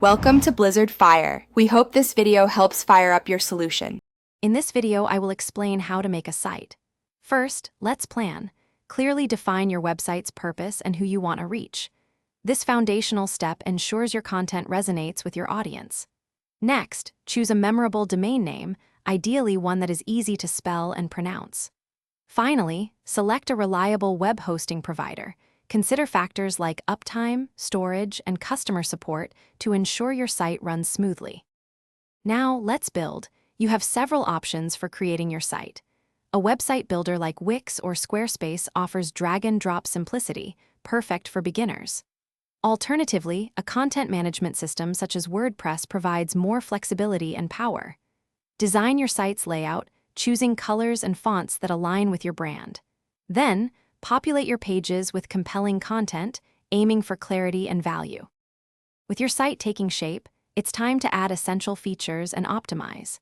Welcome to Blizzard Fire. We hope this video helps fire up your solution. In this video, I will explain how to make a site. First, let's plan. Clearly define your website's purpose and who you want to reach. This foundational step ensures your content resonates with your audience. Next, choose a memorable domain name, ideally one that is easy to spell and pronounce. Finally, select a reliable web hosting provider. Consider factors like uptime, storage, and customer support to ensure your site runs smoothly. Now, let's build. You have several options for creating your site. A website builder like Wix or Squarespace offers drag-and-drop simplicity, perfect for beginners. Alternatively, a content management system such as WordPress provides more flexibility and power. Design your site's layout, choosing colors and fonts that align with your brand. Then, populate your pages with compelling content, aiming for clarity and value. With your site taking shape, it's time to add essential features and optimize.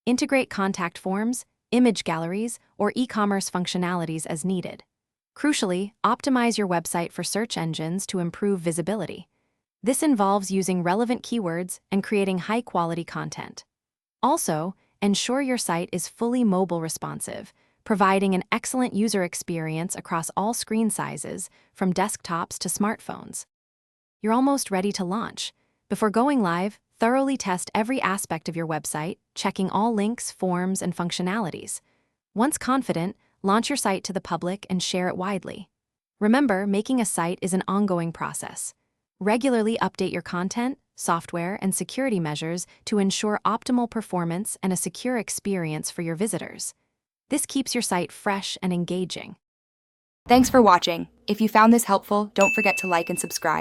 Integrate contact forms, image galleries, or e-commerce functionalities as needed. Crucially, optimize your website for search engines to improve visibility. This involves using relevant keywords and creating high-quality content. Also, ensure your site is fully mobile responsive, providing an excellent user experience across all screen sizes, from desktops to smartphones. You're almost ready to launch. Before going live, thoroughly test every aspect of your website, checking all links, forms, and functionalities. Once confident, launch your site to the public and share it widely. Remember, making a site is an ongoing process. Regularly update your content, software, and security measures to ensure optimal performance and a secure experience for your visitors. This keeps your site fresh and engaging. Thanks for watching. If you found this helpful, don't forget to like and subscribe.